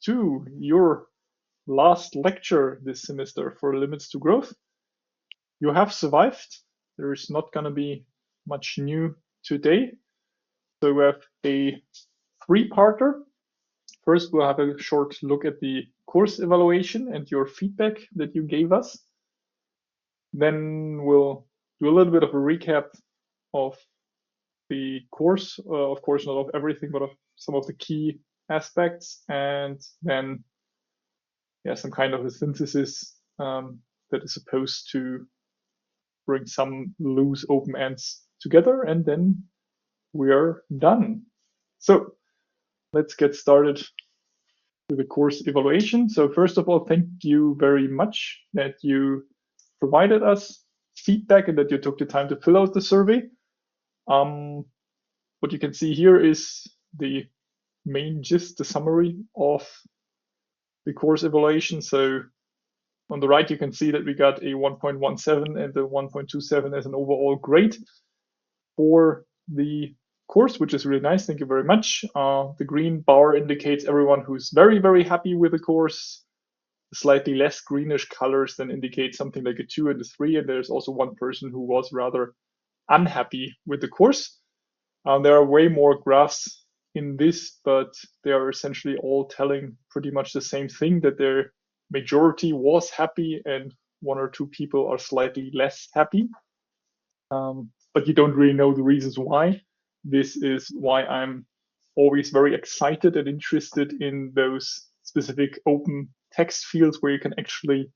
2, your last lecture this semester for Limits to Growth. You have survived. There is not going to be much new today. So we have a 3-parter. First, we'll have a short look at the course evaluation and your feedback that you gave us. Then we'll do a little bit of a recap of the course, of course, not of everything, but of some of the key aspects, and then some kind of a synthesis that is supposed to bring some loose open ends together, and then we are done. So let's get started with the course evaluation. So first of all, thank you very much that you provided us feedback and that you took the time to fill out the survey. What you can see here is the main gist, the summary of the course evaluation. So on the right, you can see that we got a 1.17 and a 1.27 as an overall grade for the course, which is really nice. Thank you very much. The green bar indicates everyone who's very, very happy with the course. The slightly less greenish colors then indicate something like a 2 and a 3. And there's also one person who was rather unhappy with the course. There are way more graphs in this, but they are essentially all telling pretty much the same thing, that their majority was happy and 1 or 2 people are slightly less happy. But you don't really know the reasons why. This is why I'm always very excited and interested in those specific open text fields where you can actually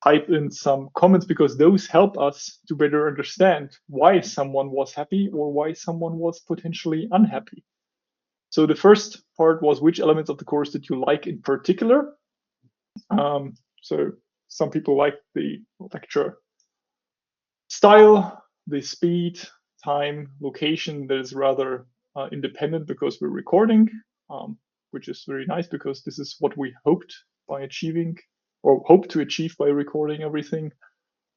type in some comments, because those help us to better understand why someone was happy or why someone was potentially unhappy. So the first part was, which elements of the course did you like in particular? So some people like the lecture style, the speed, time, location that is rather independent because we're recording, which is very nice because this is what we hoped by achieving, or hope to achieve by recording everything.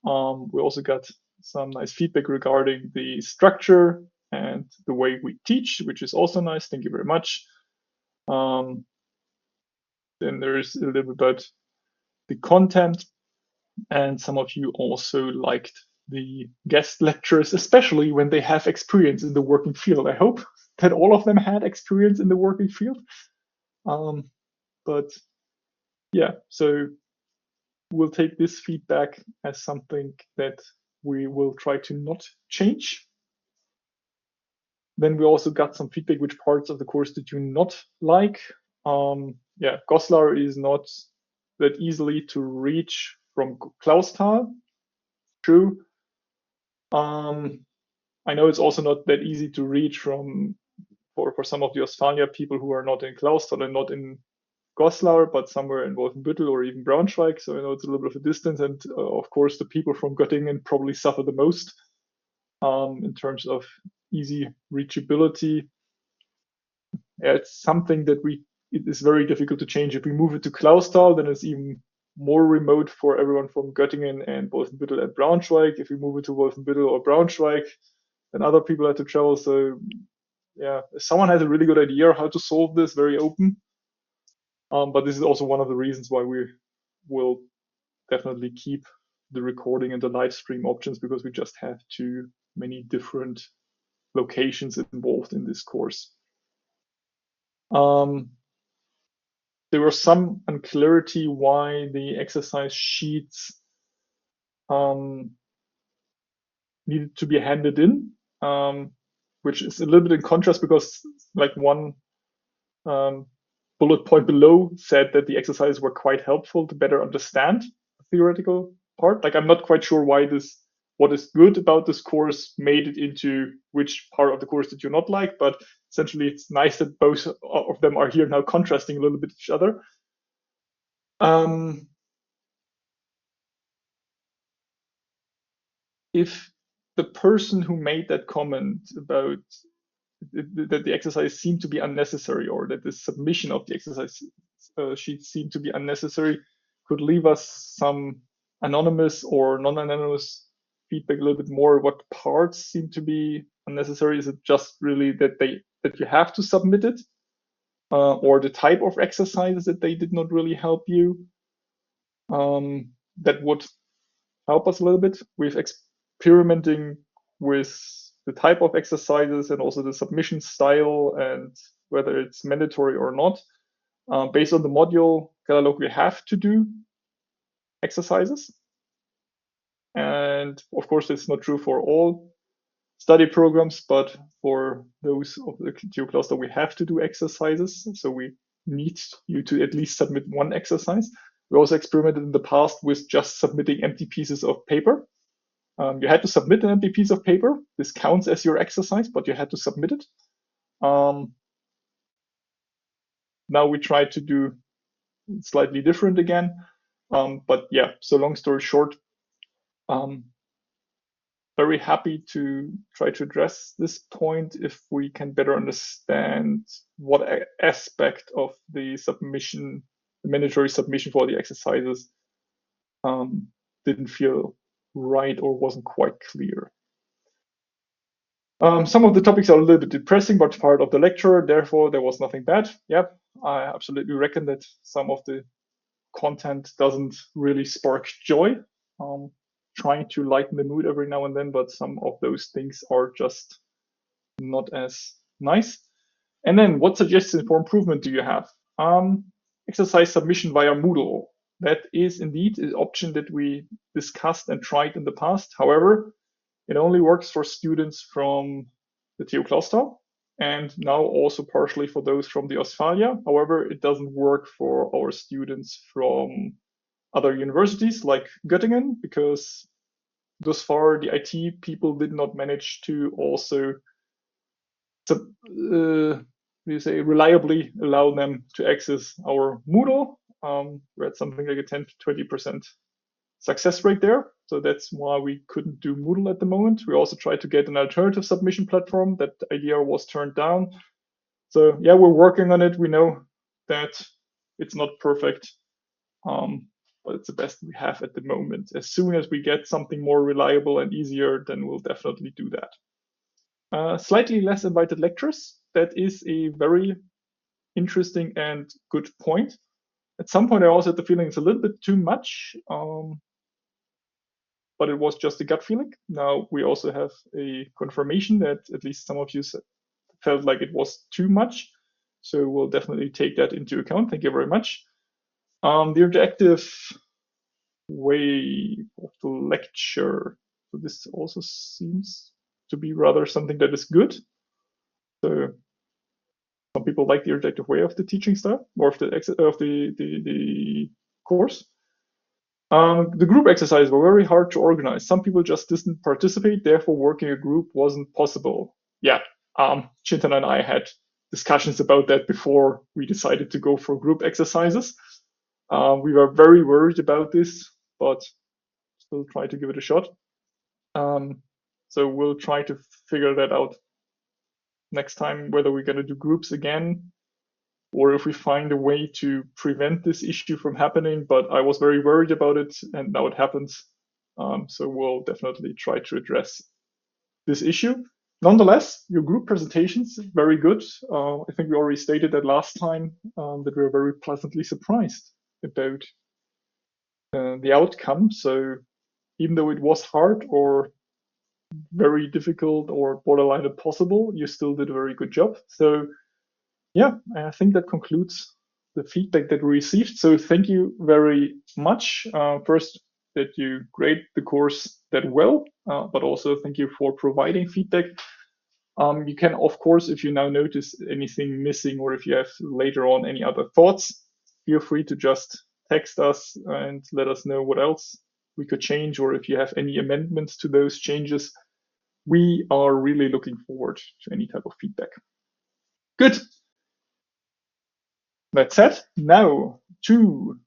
We also got some nice feedback regarding the structure and the way we teach, which is also nice. Thank you very much. Then there's a little bit about the content, and some of you also liked the guest lectures, especially when they have experience in the working field. I hope that all of them had experience in the working field. But yeah, so we'll take this feedback as something that we will try to not change. Then we also got some feedback, which parts of the course did you not like? Clausthal is not that easily to reach from Clausthal. True. I know it's also not that easy to reach for some of the Ostfalia people who are not in Clausthal and not in Goslar, but somewhere in Wolfenbüttel or even Braunschweig. So I know it's a little bit of a distance, and of course the people from Göttingen probably suffer the most in terms of easy reachability. Yeah, it's something that it is very difficult to change. If we move it to Clausthal, then it's even more remote for everyone from Göttingen and Wolfenbüttel and Braunschweig. If we move it to Wolfenbüttel or Braunschweig, then other people have to travel. So yeah, if someone has a really good idea how to solve this, very open. But this is also one of the reasons why we will definitely keep the recording and the live stream options, because we just have too many different locations involved in this course. There was some unclarity why the exercise sheets needed to be handed in, which is a little bit in contrast, because like one bullet point below said that the exercises were quite helpful to better understand the theoretical part. Like, I'm not quite sure why what is good about this course made it into which part of the course did you not like, but essentially it's nice that both of them are here now contrasting a little bit each other. If the person who made that comment about that the exercise seemed to be unnecessary, or that the submission of the exercise sheet seemed to be unnecessary, could leave us some anonymous or non-anonymous feedback a little bit more. What parts seem to be unnecessary? Is it just really that you have to submit it, or the type of exercises that they did not really help you. That would help us a little bit with experimenting with the type of exercises and also the submission style and whether it's mandatory or not. Based on the module catalog, we have to do exercises. And of course, it's not true for all study programs, but for those of the TU Clausthal, we have to do exercises. So we need you to at least submit one exercise. We also experimented in the past with just submitting empty pieces of paper. You had to submit an empty piece of paper. This counts as your exercise, but you had to submit it. Now we try to do slightly different again. But yeah, so long story short, very happy to try to address this point if we can better understand what aspect of the submission, the mandatory submission for the exercises, didn't feel right or wasn't quite clear. Some of the topics are a little bit depressing, but part of the lecture, therefore there was nothing bad. Yep, I absolutely reckon that some of the content doesn't really spark joy. Trying to lighten the mood every now and then, but some of those things are just not as nice. And then what suggestions for improvement do you have? Exercise submission via Moodle. That is indeed an option that we discussed and tried in the past. However, it only works for students from the TU Clausthal and now also partially for those from the Ostfalia. However, it doesn't work for our students from other universities like Göttingen, because thus far the IT people did not manage to also reliably allow them to access our Moodle. We're at something like a 10 to 20% success rate there. So that's why we couldn't do Moodle at the moment. We also tried to get an alternative submission platform. That idea was turned down. So yeah, we're working on it. We know that it's not perfect, but it's the best we have at the moment. As soon as we get something more reliable and easier, then we'll definitely do that. Slightly less invited lectures. That is a very interesting and good point. At some point, I also had the feeling it's a little bit too much, but it was just a gut feeling. Now we also have a confirmation that at least some of you felt like it was too much. So we'll definitely take that into account. Thank you very much. The interactive way of the lecture. So this also seems to be rather something that is good. So some people like the interactive way of the teaching style or of the course. The group exercises were very hard to organize. Some people just didn't participate, therefore working a group wasn't possible. Yeah, Chintan and I had discussions about that before we decided to go for group exercises. We were very worried about this, but still try to give it a shot. So we'll try to figure that out next time, whether we're going to do groups again or if we find a way to prevent this issue from happening. But I was very worried about it, and now it happens. So we'll definitely try to address this issue. Nonetheless, your group presentations, very good. I think we already stated that last time that we were very pleasantly surprised about the outcome. So even though it was hard or very difficult or borderline impossible, you still did a very good job. So yeah, I think that concludes the feedback that we received. So thank you very much. First, that you grade the course that well, but also thank you for providing feedback. You can, of course, if you now notice anything missing or if you have later on any other thoughts, feel free to just text us and let us know what else we could change, or if you have any amendments to those changes. We are really looking forward to any type of feedback. Good. That said, now to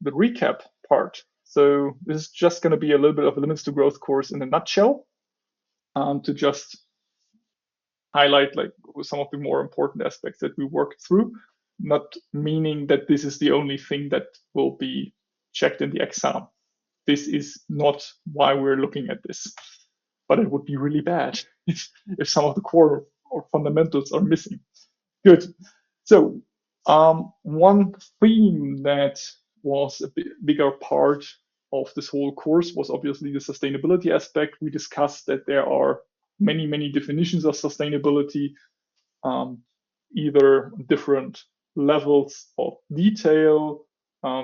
the recap part. So this is just going to be a little bit of a Limits to Growth course in a nutshell, to just highlight like some of the more important aspects that we worked through, not meaning that this is the only thing that will be checked in the exam. This is not why we're looking at this, but it would be really bad if some of the core or fundamentals are missing. Good. So One theme that was a bigger part of this whole course was obviously the sustainability aspect. We discussed that there are many definitions of sustainability, either different levels of detail,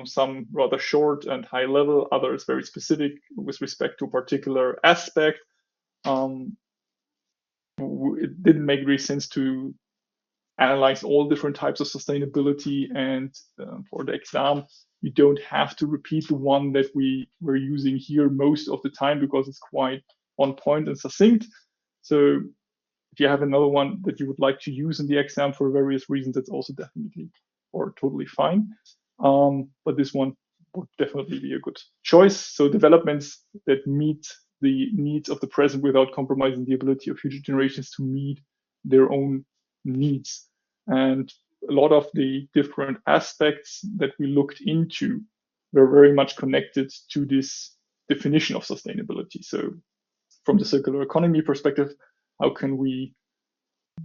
some rather short and high level, others very specific with respect to a particular aspect. It didn't make really sense to analyze all different types of sustainability, and for the exam you don't have to repeat the one that we were using here most of the time because it's quite on point and succinct. So if you have another one that you would like to use in the exam for various reasons, that's also definitely or totally fine. But this one would definitely be a good choice. So developments that meet the needs of the present without compromising the ability of future generations to meet their own needs. And a lot of the different aspects that we looked into were very much connected to this definition of sustainability. So from the circular economy perspective, how can we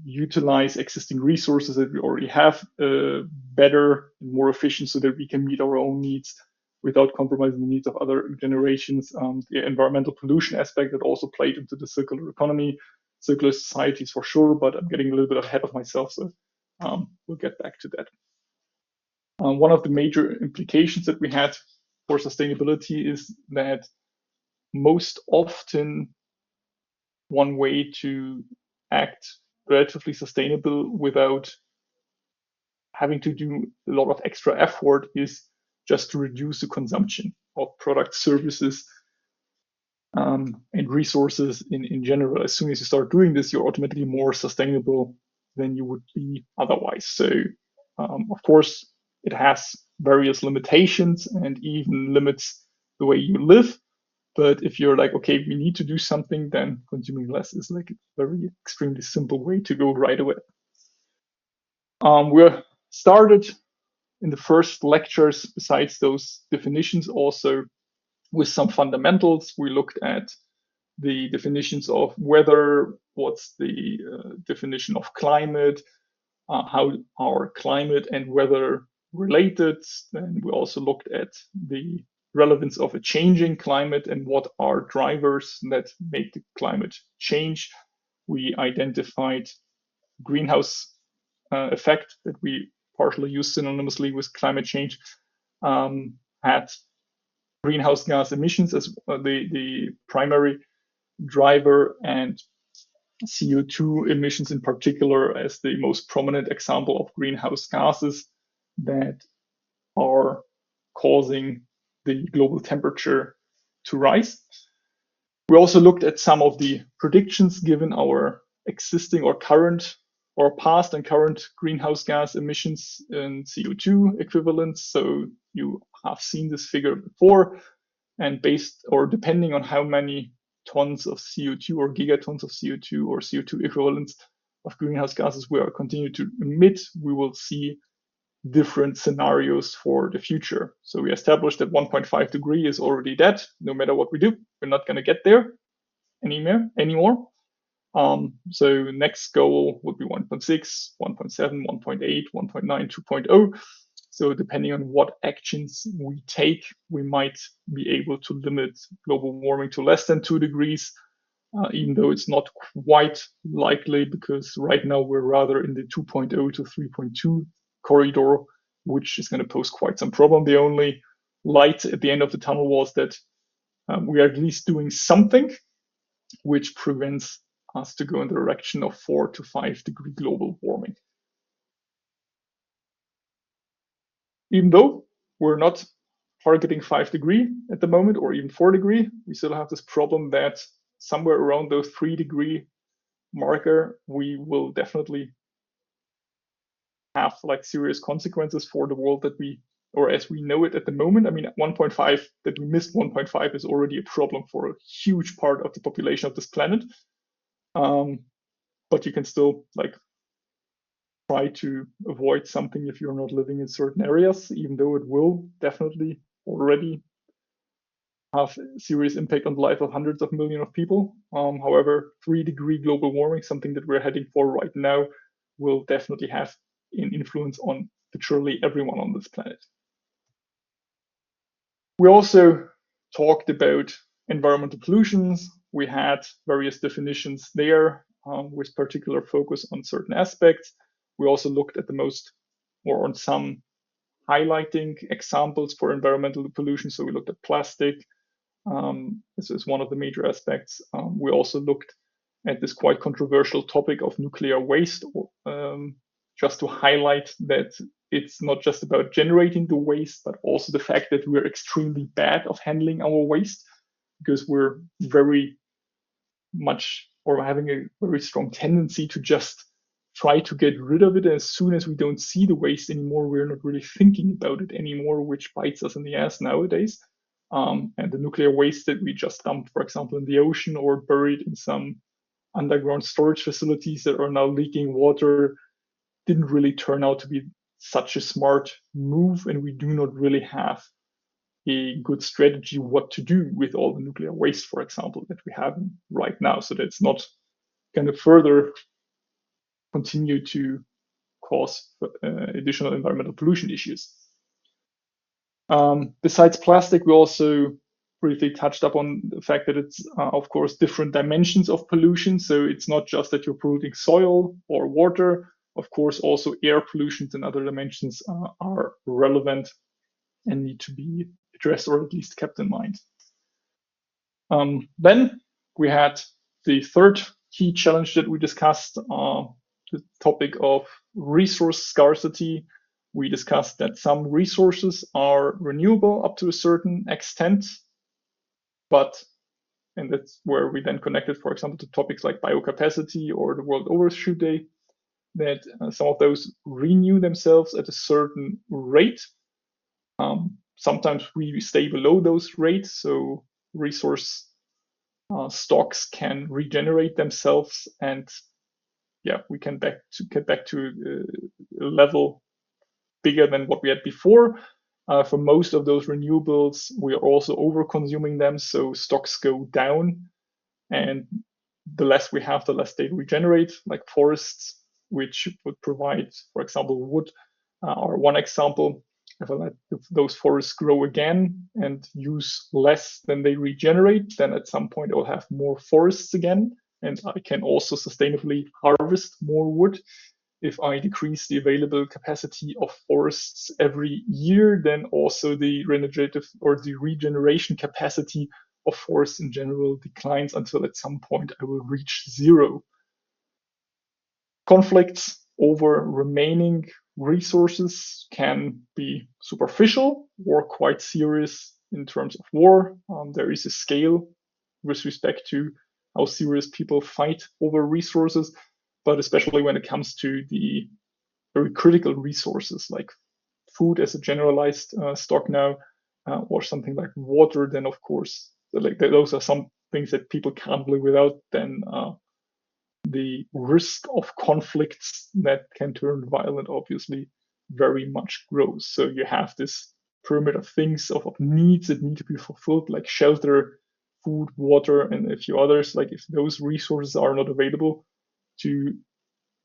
utilize existing resources that we already have better and more efficient so that we can meet our own needs without compromising the needs of other generations. The environmental pollution aspect that also played into the circular economy, circular societies for sure, but I'm getting a little bit ahead of myself, so we'll get back to that. One of the major implications that we had for sustainability is that most often one way to act relatively sustainable without having to do a lot of extra effort is just to reduce the consumption of product, services, and resources in general. As soon as you start doing this, you're automatically more sustainable than you would be otherwise. So, of course, it has various limitations and even limits the way you live. But if you're like, okay, we need to do something, then consuming less is like a very extremely simple way to go right away. We're started in the first lectures, besides those definitions, also with some fundamentals. We looked at the definitions of weather, what's the definition of climate, how are climate and weather related. Then we also looked at the relevance of a changing climate and what are drivers that make the climate change. We identified greenhouse effect that we partially use synonymously with climate change, had greenhouse gas emissions as the primary driver, and CO2 emissions in particular as the most prominent example of greenhouse gases that are causing the global temperature to rise. We also looked at some of the predictions given our existing or current or past and current greenhouse gas emissions and CO2 equivalents. So you have seen this figure before, and based or depending on how many tons of CO2 or gigatons of CO2 or CO2 equivalents of greenhouse gases we are continue to emit, we will see different scenarios for the future. So we established that 1.5 degree is already dead. No matter what we do, we're not going to get there anymore. So next goal would be 1.6, 1.7, 1.8, 1.9, 2.0. So depending on what actions we take, we might be able to limit global warming to less than 2 degrees, even though it's not quite likely because right now we're rather in the 2.0 to 3.2 corridor, which is going to pose quite some problem. The only light at the end of the tunnel was that we are at least doing something which prevents us to go in the direction of 4 to 5 degree global warming. Even though we're not targeting 5 degree at the moment or even 4 degree, we still have this problem that somewhere around those 3 degree marker, we will definitely have like serious consequences for the world that we, or as we know it at the moment. I mean, 1.5, that we missed 1.5 is already a problem for a huge part of the population of this planet. But you can still like try to avoid something if you're not living in certain areas, even though it will definitely already have a serious impact on the life of hundreds of millions of people. However, 3 degree global warming, something that we're heading for right now, will definitely have an influence on literally everyone on this planet. We also talked about environmental pollutions. We had various definitions there with particular focus on certain aspects. We also looked at the most, or on some highlighting examples for environmental pollution. So we looked at plastic. This is one of the major aspects. We also looked at this quite controversial topic of nuclear waste, just to highlight that it's not just about generating the waste, but also the fact that we're extremely bad of handling our waste, because we're very much, or having a very strong tendency to just try to get rid of it. As soon as we don't see the waste anymore, we're not really thinking about it anymore, which bites us in the ass nowadays. And the nuclear waste that we just dumped, for example, in the ocean or buried in some underground storage facilities that are now leaking water, didn't really turn out to be such a smart move. And we do not really have a good strategy what to do with all the nuclear waste, for example, that we have right now. So that's not going to further continue to cause additional environmental pollution issues. Besides plastic, we also briefly touched upon the fact that it's, of course, different dimensions of pollution. So it's not just that you're polluting soil or water. Of course, also air pollutions and other dimensions are relevant and need to be addressed, or at least kept in mind. Then we had the third key challenge that we discussed, the topic of resource scarcity. We discussed that some resources are renewable up to a certain extent, and that's where we then connected, for example, to topics like biocapacity or the World Overshoot Day, that some of those renew themselves at a certain rate. Sometimes we stay below those rates, so resource stocks can regenerate themselves, and we can get back to a level bigger than what we had before. For most of those renewables, we are also over consuming them, so stocks go down, and the less we have, the less they regenerate, like forests, which would provide, for example, wood, are one example. If those forests grow again and use less than they regenerate, then at some point I'll have more forests again, and I can also sustainably harvest more wood. If I decrease the available capacity of forests every year, then also the regenerative or the regeneration capacity of forests in general declines until at some point I will reach zero. Conflicts over remaining resources can be superficial or quite serious in terms of war. There is a scale with respect to how serious people fight over resources, but especially when it comes to the very critical resources like food as a generalized stock now, or something like water, then of course, like those are some things that people can't live without. Then the risk of conflicts that can turn violent obviously very much grows. So you have this pyramid of things, of needs that need to be fulfilled, like shelter, food, water, and a few others. Like if those resources are not available to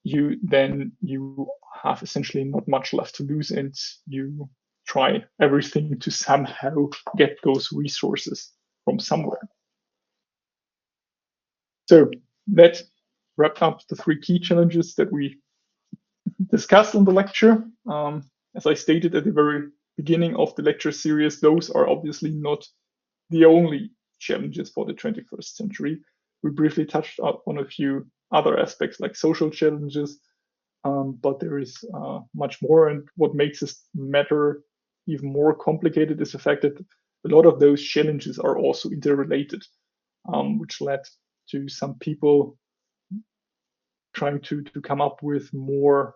you, then you have essentially not much left to lose, and you try everything to somehow get those resources from somewhere. So that wrapped up the three key challenges that we discussed in the lecture. As I stated at the very beginning of the lecture series, those are obviously not the only challenges for the 21st century. We briefly touched on a few other aspects like social challenges, but there is much more. And what makes this matter even more complicated is the fact that a lot of those challenges are also interrelated, which led to some people trying to come up with more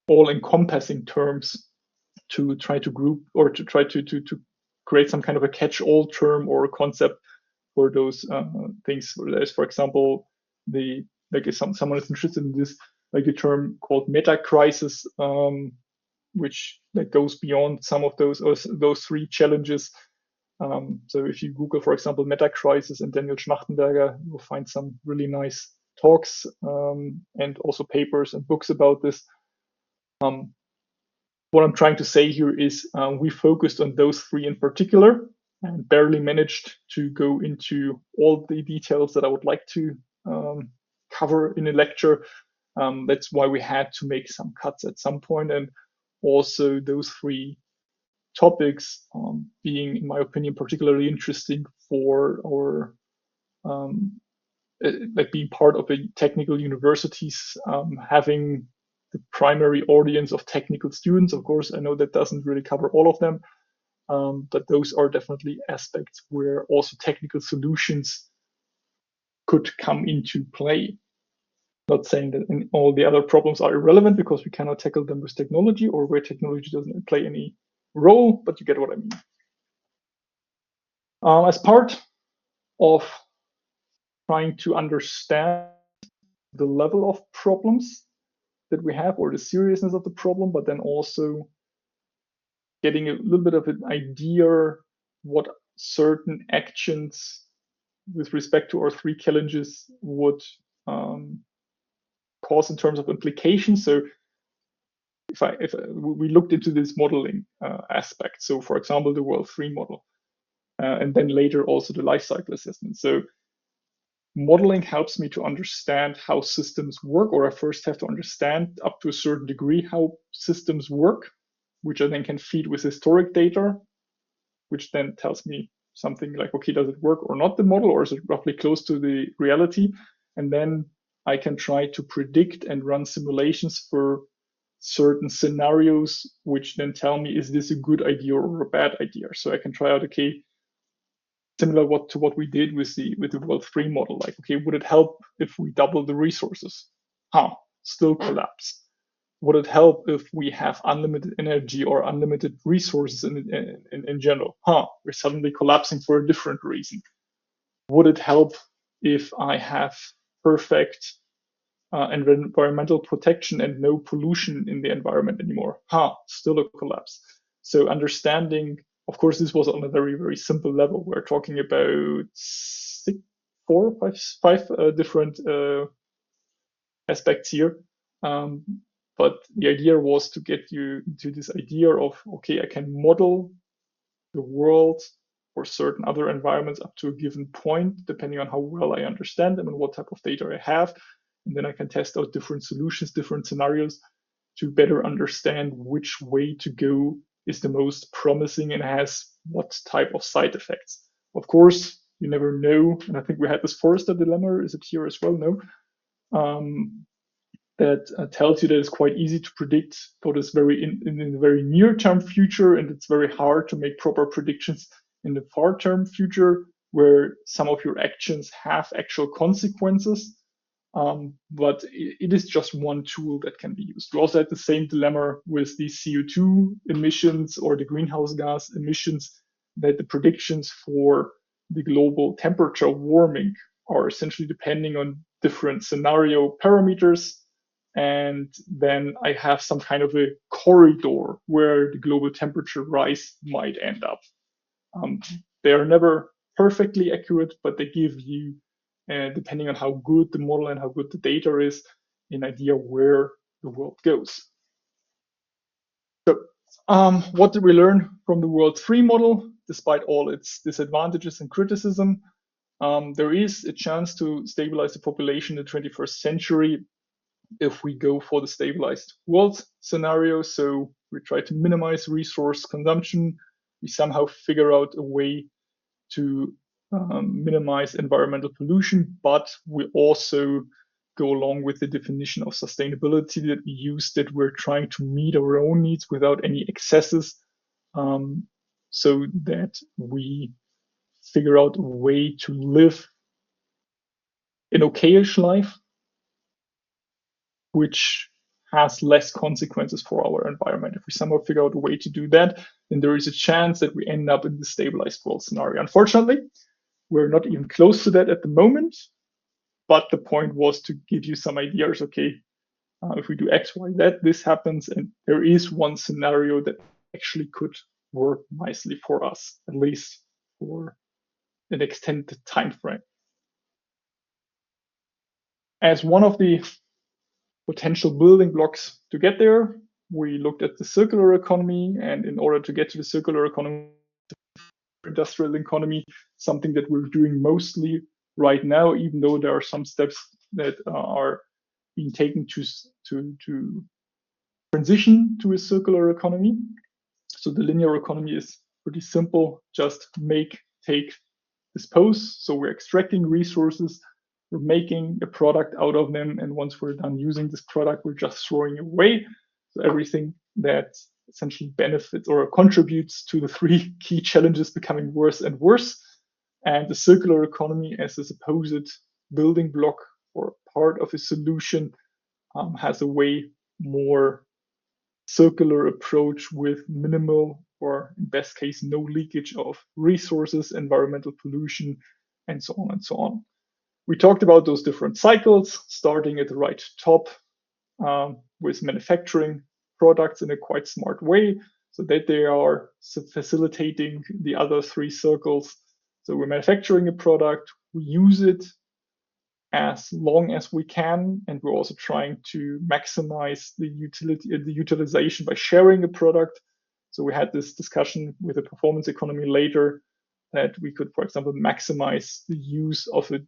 all-encompassing terms to try to group, or to try to create some kind of a catch-all term or a concept for those things. There's, for example, if someone is interested in this, like a term called meta crisis, which goes beyond some of those three challenges. So if you Google, for example, meta crisis and Daniel Schmachtenberger, you'll find some really nice talks and also papers and books about this. what I'm trying to say here is we focused on those three in particular and barely managed to go into all the details that I would like to cover in a lecture. That's why we had to make some cuts at some point, and also those three topics being, in my opinion, particularly interesting for our like being part of a technical universities, having the primary audience of technical students. Of course, I know that doesn't really cover all of them, but those are definitely aspects where also technical solutions could come into play. Not saying that all the other problems are irrelevant because we cannot tackle them with technology or where technology doesn't play any role, but you get what I mean. As part of trying to understand the level of problems that we have or the seriousness of the problem, but then also getting a little bit of an idea what certain actions with respect to our three challenges would cause in terms of implications. So if we looked into this modeling aspect, so for example, the World 3 model, and then later also the life cycle assessment. So modeling helps me to understand how systems work, or I first have to understand up to a certain degree how systems work, which I then can feed with historic data, which then tells me something like, okay, does it work or not, the model, or is it roughly close to the reality? And then I can try to predict and run simulations for certain scenarios, which then tell me, is this a good idea or a bad idea? So I can try out, okay, similar to what we did with the World 3 model. Like, okay, would it help if we double the resources? Still collapse. Would it help if we have unlimited energy or unlimited resources in general? We're suddenly collapsing for a different reason. Would it help if I have perfect environmental protection and no pollution in the environment anymore? Still a collapse. So understanding, of course, this was on a very, very simple level. We're talking about five different aspects here. But the idea was to get you to this idea of, okay, I can model the world or certain other environments up to a given point, depending on how well I understand them and what type of data I have. And then I can test out different solutions, different scenarios to better understand which way to go is the most promising and has what type of side effects. Of course, you never know. And I think we had this Forrester dilemma. Is it here as well? No. That tells you that it's quite easy to predict what is very in the very near term future, and it's very hard to make proper predictions in the far term future, where some of your actions have actual consequences. But it is just one tool that can be used. We also had the same dilemma with the CO2 emissions or the greenhouse gas emissions, that the predictions for the global temperature warming are essentially depending on different scenario parameters. And then I have some kind of a corridor where the global temperature rise might end up. They are never perfectly accurate, but they give you, depending on how good the model and how good the data is, an idea where the world goes. So, what did we learn from the World 3 model, despite all its disadvantages and criticism? There is a chance to stabilize the population in the 21st century if we go for the stabilized world scenario. So we try to minimize resource consumption. We somehow figure out a way to minimize environmental pollution, but we also go along with the definition of sustainability that we use, that we're trying to meet our own needs without any excesses, so that we figure out a way to live an okayish life, which has less consequences for our environment. If we somehow figure out a way to do that, then there is a chance that we end up in the stabilized world scenario. Unfortunately, we're not even close to that at the moment, but the point was to give you some ideas. Okay, if we do X, Y, Z, this happens, and there is one scenario that actually could work nicely for us, at least for an extended time frame. As one of the potential building blocks to get there, we looked at the circular economy, and in order to get to the circular economy, industrial economy, something that we're doing mostly right now, even though there are some steps that are being taken to transition to a circular economy. So the linear economy is pretty simple: just make, take, dispose. So we're extracting resources, we're making a product out of them, and once we're done using this product, we're just throwing it away. So everything that essentially benefits or contributes to the three key challenges becoming worse and worse. And the circular economy, as a supposed building block or part of a solution, has a way more circular approach with minimal, or in best case, no leakage of resources, environmental pollution, and so on and so on. We talked about those different cycles, starting at the right top with manufacturing products in a quite smart way so that they are facilitating the other three circles. So we're manufacturing a product, we use it as long as we can, and we're also trying to maximize the utilization by sharing a product. So we had this discussion with the performance economy later that we could, for example, maximize the use of a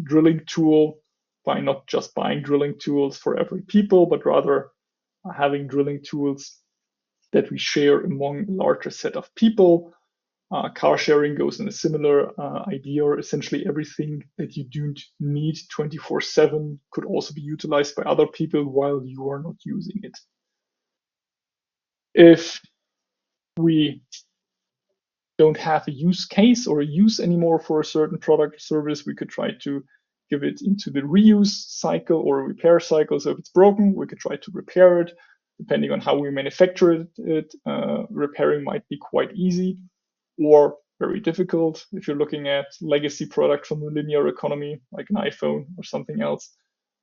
drilling tool by not just buying drilling tools for every people, but rather having drilling tools that we share among a larger set of people. Car sharing goes in a similar idea. Essentially, everything that you don't need 24/7 could also be utilized by other people while you are not using it. If we don't have a use case or a use anymore for a certain product or service, we could try to give it into the reuse cycle or repair cycle. So if it's broken, we could try to repair it. Depending on how we manufacture it, repairing might be quite easy or very difficult. If you're looking at legacy product from the linear economy, like an iPhone or something else,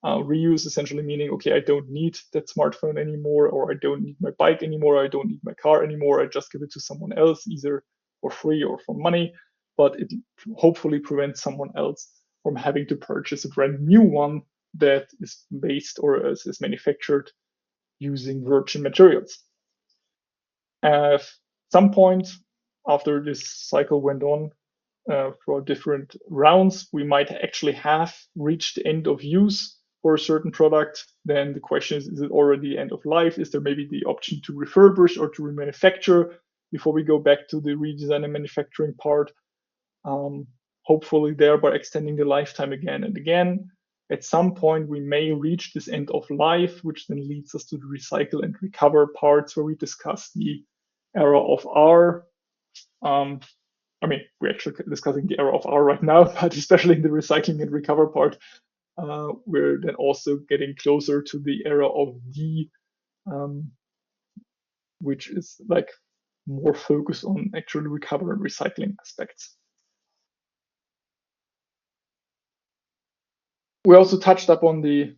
reuse essentially meaning, okay, I don't need that smartphone anymore, or I don't need my bike anymore, or I don't need my car anymore. I just give it to someone else, either for free or for money, but it hopefully prevents someone else from having to purchase a brand new one that is based or is manufactured using virgin materials. At some point after this cycle went on for different rounds, we might actually have reached the end of use for a certain product. Then the question is it already end of life? Is there maybe the option to refurbish or to remanufacture before we go back to the redesign and manufacturing part? Hopefully thereby extending the lifetime again and again. At some point, we may reach this end of life, which then leads us to the recycle and recover parts where we discuss the era of R. We're actually discussing the era of R right now, but especially in the recycling and recover part, we're then also getting closer to the era of D, which is like more focused on actually recover and recycling aspects. We also touched upon the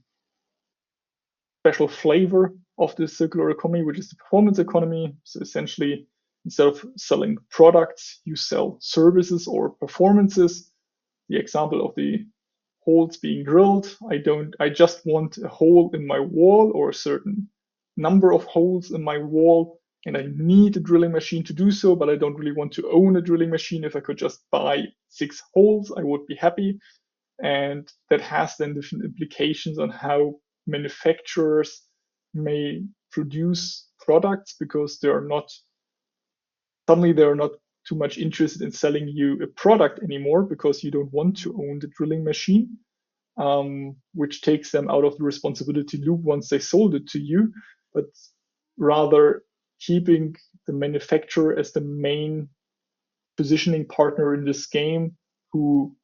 special flavor of the circular economy, which is the performance economy. So essentially, instead of selling products, you sell services or performances. The example of the holes being drilled, I just want a hole in my wall or a certain number of holes in my wall, and I need a drilling machine to do so, but I don't really want to own a drilling machine. If I could just buy 6 holes, I would be happy. And that has then different implications on how manufacturers may produce products, because they're not too much interested in selling you a product anymore, because you don't want to own the drilling machine, which takes them out of the responsibility loop once they sold it to you, but rather keeping the manufacturer as the main positioning partner in this game, who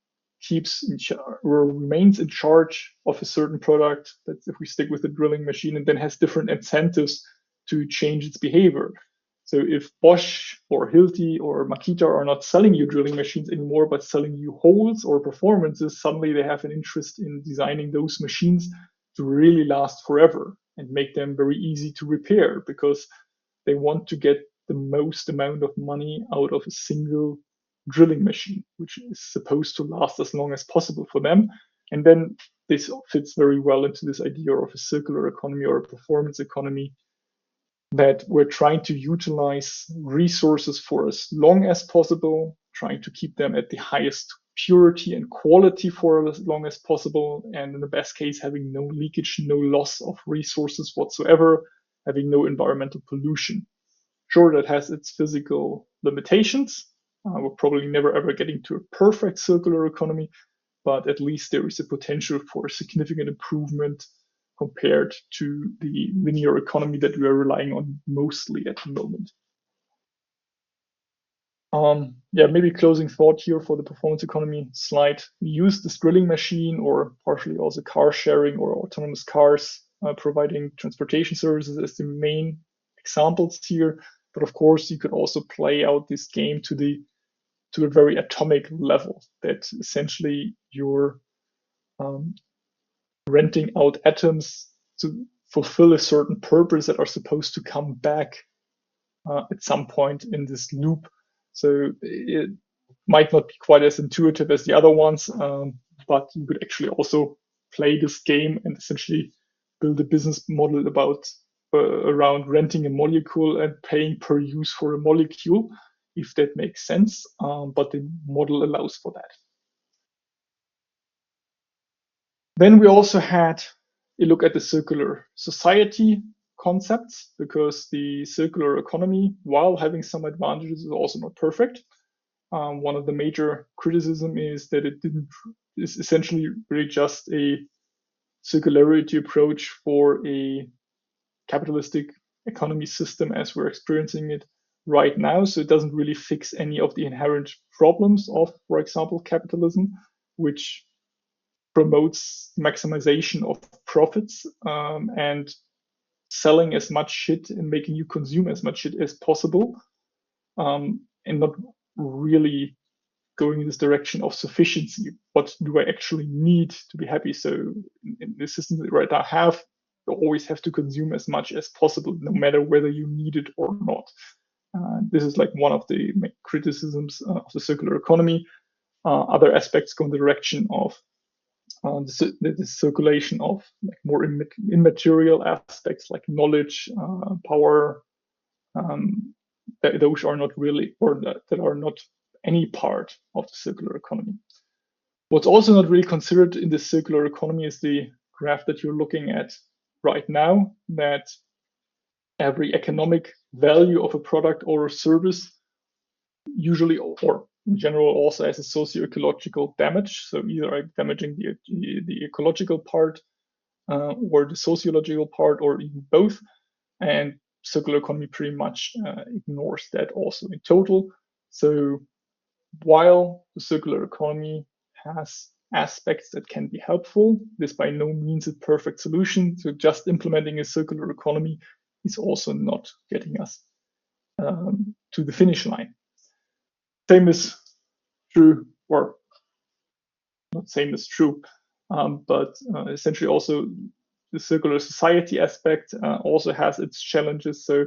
remains in charge of a certain product. That's if we stick with the drilling machine, and then has different incentives to change its behavior. So if Bosch or Hilti or Makita are not selling you drilling machines anymore, but selling you holes or performances, suddenly they have an interest in designing those machines to really last forever and make them very easy to repair, because they want to get the most amount of money out of a single drilling machine, which is supposed to last as long as possible for them. And then this fits very well into this idea of a circular economy or a performance economy, that we're trying to utilize resources for as long as possible, trying to keep them at the highest purity and quality for as long as possible, and in the best case, having no leakage, no loss of resources whatsoever, having no environmental pollution. Sure, that has its physical limitations. We're probably never ever getting to a perfect circular economy, but at least there is a potential for a significant improvement compared to the linear economy that we are relying on mostly at the moment. Yeah, maybe closing thought here for the performance economy slide. We use this drilling machine or partially also car sharing or autonomous cars providing transportation services as the main examples here. But of course, you could also play out this game to a very atomic level that essentially you're renting out atoms to fulfill a certain purpose that are supposed to come back at some point in this loop. So it might not be quite as intuitive as the other ones, but you could actually also play this game and essentially build a business model about around renting a molecule and paying per use for a molecule, if that makes sense. But the model allows for that. Then we also had a look at the circular society concepts, because the circular economy, while having some advantages, is also not perfect. One of the major criticism is that is essentially really just a circularity approach for a capitalistic economy system as we're experiencing it right now. So it doesn't really fix any of the inherent problems of, for example, capitalism, which promotes maximization of profits and selling as much shit and making you consume as much shit as possible, and not really going in this direction of sufficiency. What do I actually need to be happy? So in the system that right now have, you always have to consume as much as possible, no matter whether you need it or not. This is like one of the criticisms of the circular economy. Other aspects go in the direction of the circulation of like more immaterial aspects like knowledge, power. Those are not really, or that are not any part of the circular economy. What's also not really considered in the circular economy is the graph that you're looking at right now, that every economic value of a product or a service usually, or in general, also has a socio-ecological damage. So either damaging the ecological part or the sociological part, or even both. And circular economy pretty much ignores that also in total. So while the circular economy has aspects that can be helpful, this by no means a perfect solution. So just implementing a circular economy is also not getting us to the finish line. Same is true, or not same is true, but essentially also the circular society aspect also has its challenges. So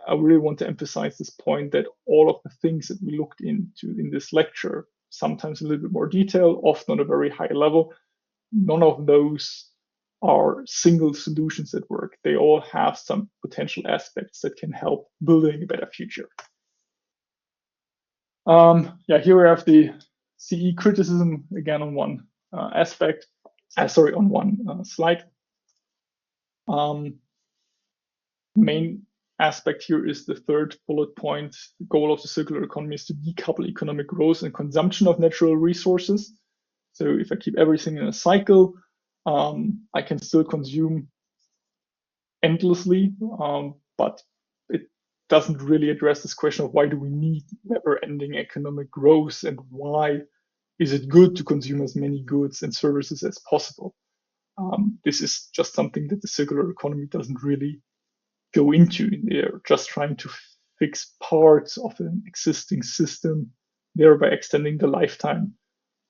I really want to emphasize this point that all of the things that we looked into in this lecture, sometimes a little bit more detail, often on a very high level, none of those are single solutions that work. They all have some potential aspects that can help building a better future. Yeah, here we have the CE criticism again on one aspect. Sorry, on one slide. Main aspect here is the third bullet point. The goal of the circular economy is to decouple economic growth and consumption of natural resources. So if I keep everything in a cycle, I can still consume endlessly, but it doesn't really address this question of why do we need never-ending economic growth, and why is it good to consume as many goods and services as possible. This is just something that the circular economy doesn't really go into. They're just trying to fix parts of an existing system, thereby extending the lifetime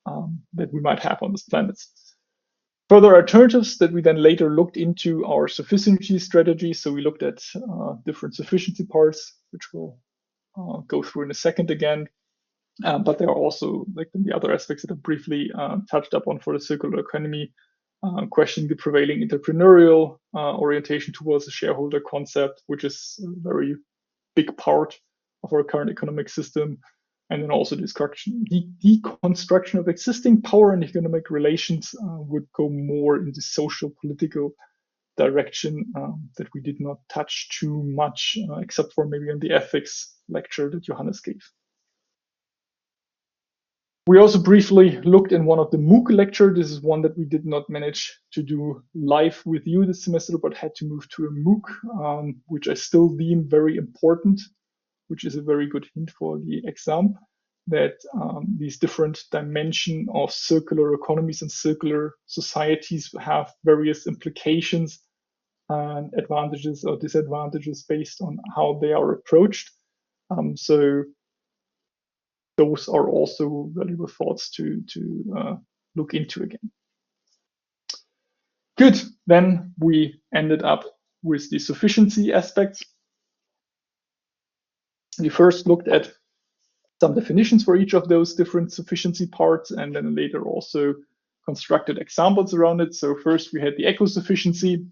that we might have on this planet. Further alternatives that we then later looked into are sufficiency strategies. So we looked at different sufficiency parts, which we'll go through in a second again. But there are also like the other aspects that I briefly touched upon for the circular economy, questioning the prevailing entrepreneurial orientation towards the shareholder concept, which is a very big part of our current economic system. And then also deconstruction of existing power and economic relations would go more into social political direction that we did not touch too much, except for maybe in the ethics lecture that Johannes gave. We also briefly looked in one of the MOOC lecture. This is one that we did not manage to do live with you this semester, but had to move to a MOOC, which I still deem very important, which is a very good hint for the exam, that these different dimensions of circular economies and circular societies have various implications and advantages or disadvantages based on how they are approached. So those are also valuable thoughts to look into again. Good. Then we ended up with the sufficiency aspects. We first looked at some definitions for each of those different sufficiency parts, and then later also constructed examples around it. So first we had the eco-sufficiency.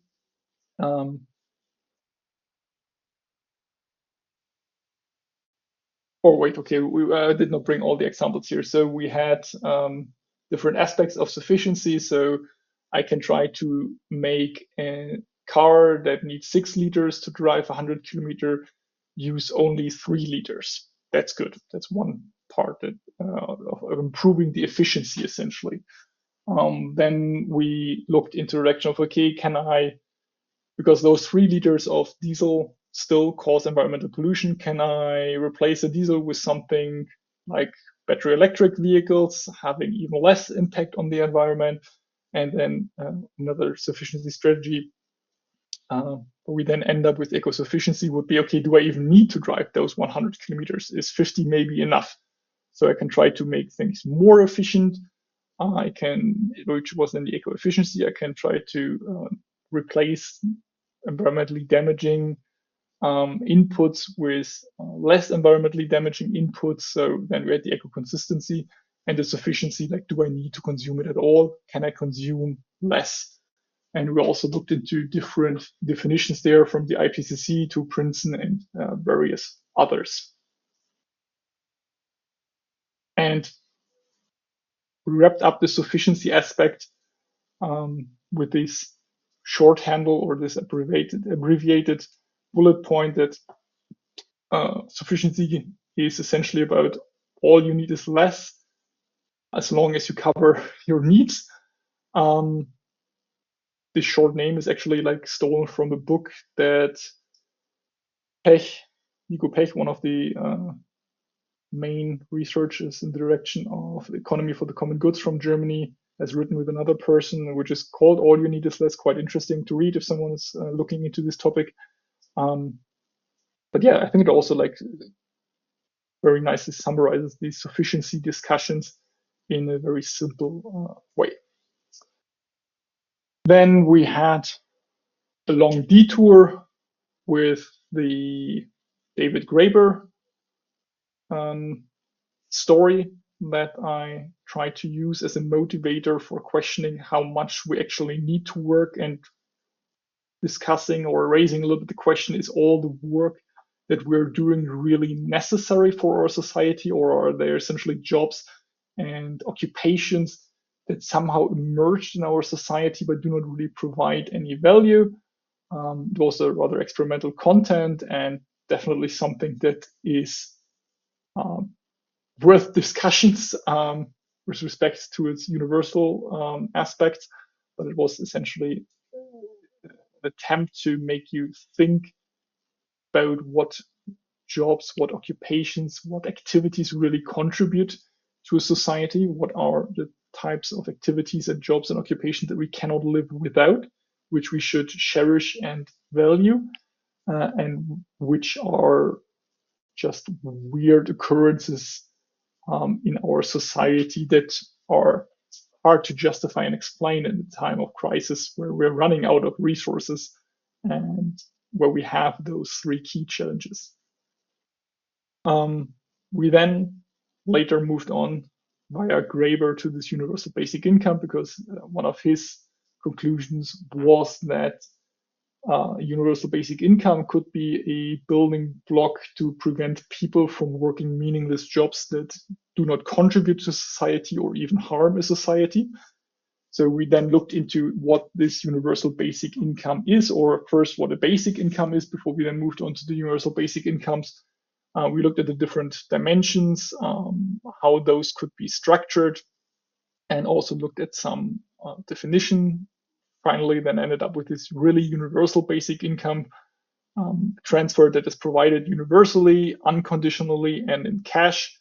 Oh, wait, okay, we did not bring all the examples here. So we had different aspects of sufficiency. So I can try to make a car that needs 6 liters to drive 100 kilometer use only 3 liters. That's good. That's one part that, of improving the efficiency, essentially. Then we looked into the direction of, okay, can I, because those 3 liters of diesel still cause environmental pollution, can I replace the diesel with something like battery electric vehicles, having even less impact on the environment? And then another sufficiency strategy we then end up with eco-sufficiency would be, okay, do I even need to drive those 100 kilometers? Is 50 maybe enough? So I can try to make things more efficient. I can, which was in the eco-efficiency, I can try to replace environmentally damaging inputs with less environmentally damaging inputs. So then we had the eco-consistency and the sufficiency, like, do I need to consume it at all? Can I consume less? And we also looked into different definitions there, from the IPCC to Princeton and various others. And we wrapped up the sufficiency aspect with this short handle, or this abbreviated bullet point, that sufficiency is essentially about all you need is less, as long as you cover your needs. This short name is actually like stolen from a book that Nico Pech, one of the main researchers in the direction of economy for the common goods from Germany, has written with another person, which is called All You Need Is Less. Quite interesting to read if someone is looking into this topic. But yeah, I think it also like very nicely summarizes these sufficiency discussions in a very simple way. Then we had a long detour with the David Graeber story that I try to use as a motivator for questioning how much we actually need to work, and discussing or raising a little bit the question, is all the work that we're doing really necessary for our society, or are there essentially jobs and occupations that somehow emerged in our society but do not really provide any value? It was a rather experimental content, and definitely something that is worth discussions with respect to its universal aspects. But it was essentially an attempt to make you think about what jobs, what occupations, what activities really contribute to a society. What are the types of activities and jobs and occupations that we cannot live without, which we should cherish and value, and which are just weird occurrences in our society that are hard to justify and explain in a time of crisis, where we're running out of resources and where we have those 3 key challenges. We then later moved on via Graeber to this universal basic income, because one of his conclusions was that universal basic income could be a building block to prevent people from working meaningless jobs that do not contribute to society or even harm a society. So we then looked into what this universal basic income is, or first what a basic income is, before we then moved on to the universal basic incomes. We looked at the different dimensions, how those could be structured, and also looked at some definition. Finally, then ended up with this really universal basic income transfer that is provided universally, unconditionally, and in cash.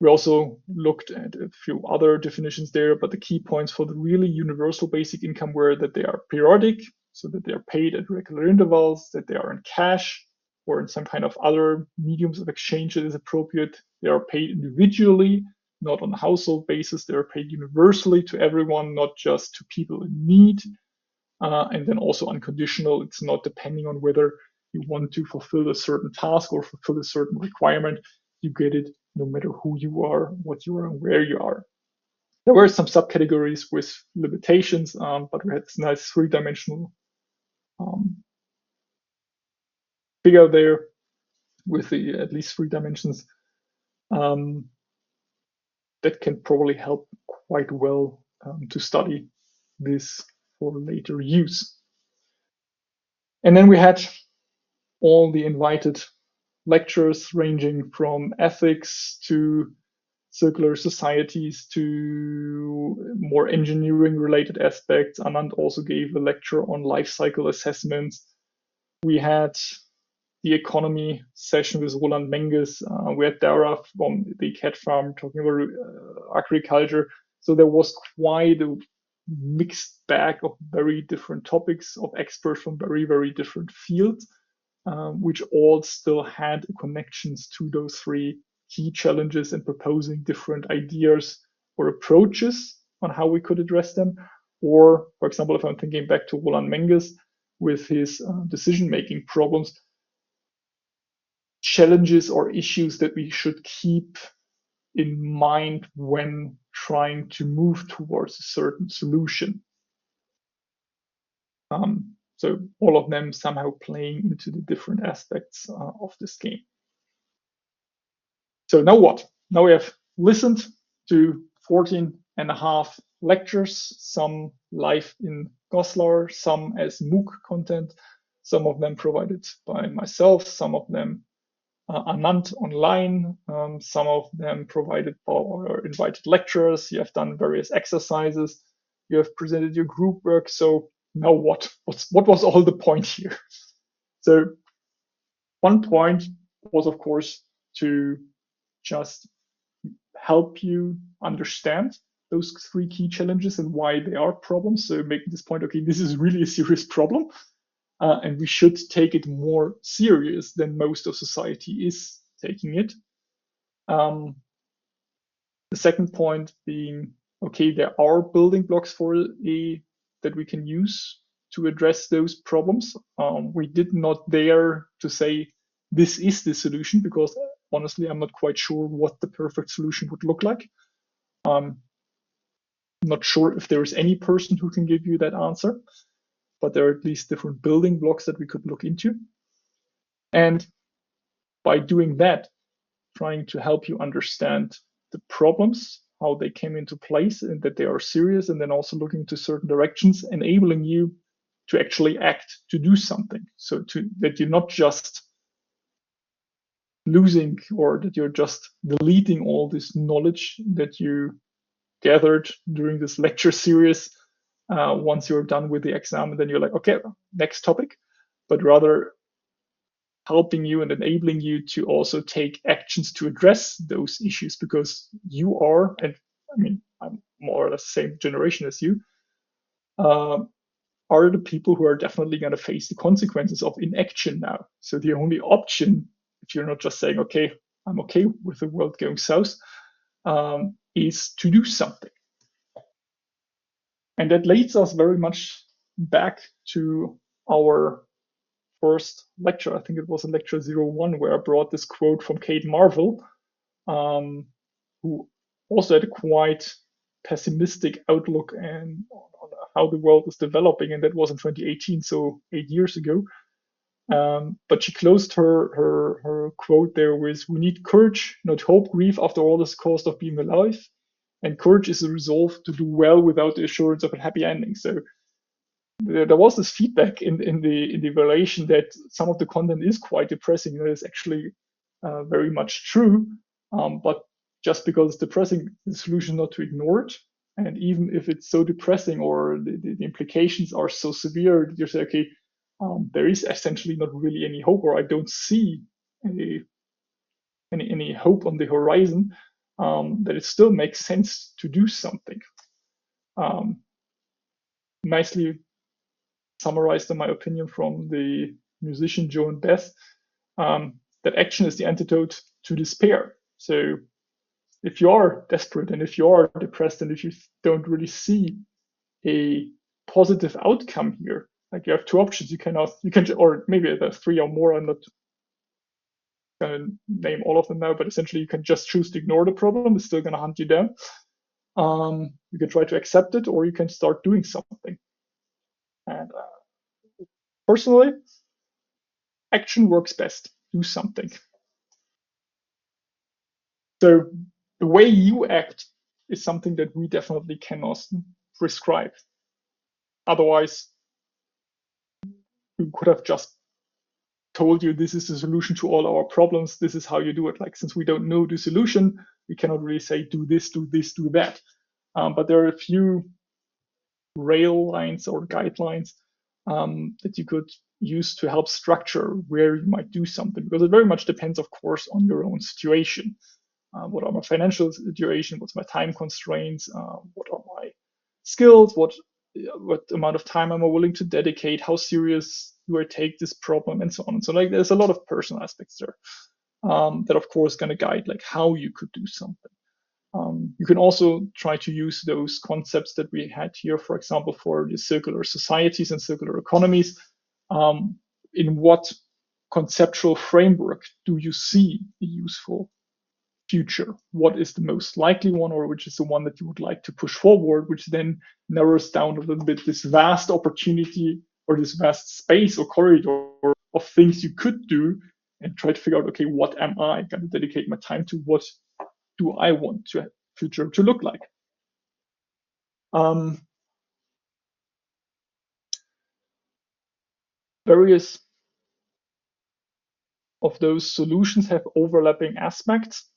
We also looked at a few other definitions there, but the key points for the really universal basic income were that they are periodic, so that they are paid at regular intervals, that they are in cash or in some kind of other mediums of exchange that is appropriate. They are paid individually, not on a household basis. They are paid universally to everyone, not just to people in need. And then also unconditional. It's not depending on whether you want to fulfill a certain task or fulfill a certain requirement. You get it no matter who you are, what you are, and where you are. There were some subcategories with limitations, but we had this nice three-dimensional figure there with at least 3 dimensions that can probably help quite well to study this for later use. And then we had all the invited lectures ranging from ethics to circular societies to more engineering related aspects. Anand also gave a lecture on life cycle assessments. We had the economy session with Roland Menges. We had Dara from the cat farm talking about agriculture. So there was quite a mixed bag of very different topics of experts from very, very different fields, which all still had connections to those 3 key challenges and proposing different ideas or approaches on how we could address them. Or, for example, if I'm thinking back to Roland Menges with his decision-making problems, challenges or issues that we should keep in mind when trying to move towards a certain solution. So all of them somehow playing into the different aspects of this game. So now what? Now we have listened to 14 and a half lectures, some live in Goslar, some as MOOC content, some of them provided by myself, some of them Anand online, some of them provided by our invited lecturers. You have done various exercises. You have presented your group work. So now what? What was all the point here? So one point was, of course, to just help you understand those 3 key challenges and why they are problems. So making this point, okay, this is really a serious problem. And we should take it more serious than most of society is taking it. The second point being, okay, there are building blocks that we can use to address those problems. We did not dare to say this is the solution, because honestly, I'm not quite sure what the perfect solution would look like. I'm not sure if there is any person who can give you that answer, but there are at least different building blocks that we could look into. And by doing that, trying to help you understand the problems, how they came into place, and that they are serious, and then also looking to certain directions, enabling you to actually act, to do something. So that you're not just losing, or that you're just deleting all this knowledge that you gathered during this lecture series once you're done with the exam, and then you're like, okay, next topic, but rather helping you and enabling you to also take actions to address those issues, because you are, and I mean, I'm more or less the same generation as you, are the people who are definitely going to face the consequences of inaction now. So the only option, if you're not just saying, okay, I'm okay with the world going south, is to do something. And that leads us very much back to our first lecture. I think it was in lecture 01, where I brought this quote from Kate Marvel, who also had a quite pessimistic outlook and on how the world is developing, and that was in 2018, so 8 years ago. But she closed her quote there with, "We need courage, not hope. Grief, after all, is the cost of being alive. And courage is a resolve to do well without the assurance of a happy ending." So there was this feedback in the evaluation that some of the content is quite depressing. That is actually very much true. But just because it's depressing, the solution is not to ignore it. And even if it's so depressing or the implications are so severe, you say, okay, there is essentially not really any hope, or I don't see any hope on the horizon, that it still makes sense to do something. Nicely summarized, in my opinion, from the musician Joe and Beth, that action is the antidote to despair. So if you are desperate and if you are depressed and if you don't really see a positive outcome here, like you have two options. You can, or maybe there's three or more. I'm not going to name all of them now, but essentially you can just choose to ignore the problem. It's still going to hunt you down. You can try to accept it, or you can start doing something. And personally, action works best. Do something. So the way you act is something that we definitely cannot prescribe. Otherwise, we could have just told you this is the solution to all our problems. This is how you do it. Like, since we don't know the solution, we cannot really say do this, do this, do that. But there are a few rail lines or guidelines that you could use to help structure where you might do something, because it very much depends, of course, on your own situation. What are my financial situation? What's my time constraints? What are my skills? What amount of time am I willing to dedicate? How serious do I take this problem, and so on and so. Like, there's a lot of personal aspects there that, of course, going to guide like how you could do something. You can also try to use those concepts that we had here, for example, for the circular societies and circular economies. In what conceptual framework do you see the useful future? What is the most likely one, or which is the one that you would like to push forward, which then narrows down a little bit this vast opportunity or this vast space or corridor of things you could do, and try to figure out, okay, what am I going to dedicate my time to? What do I want to future to look like? Various of those solutions have overlapping aspects.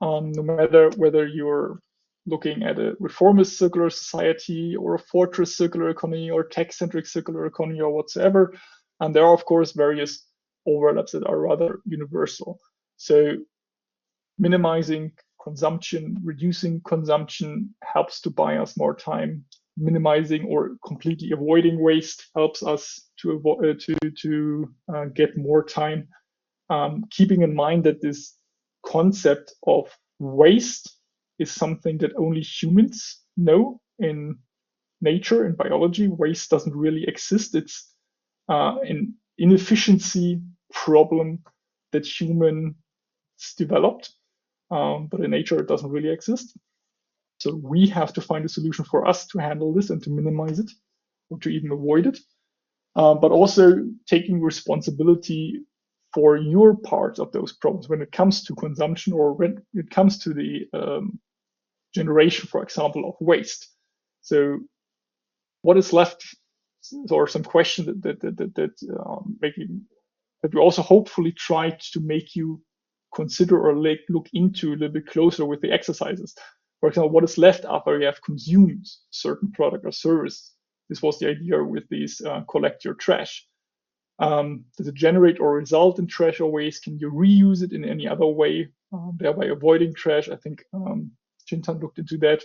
No matter whether you're looking at a reformist circular society or a fortress circular economy or tech-centric circular economy or whatsoever, and there are, of course, various overlaps that are rather universal. So minimizing consumption, reducing consumption helps to buy us more time. Minimizing or completely avoiding waste helps us to get more time. Keeping in mind that this concept of waste is something that only humans know. In nature, in biology, waste doesn't really exist. It's an inefficiency problem that humans developed, but in nature it doesn't really exist. So we have to find a solution for us to handle this and to minimize it, or to even avoid it. But also taking responsibility for your part of those problems when it comes to consumption, or when it comes to the generation, for example, of waste. So what is left, or some question that we also hopefully tried to make you consider or look into a little bit closer with the exercises. For example, what is left after you have consumed certain product or service? This was the idea with these collect your trash. Does it generate or result in trash or waste? Can you reuse it in any other way, thereby avoiding trash? I think Chintan looked into that.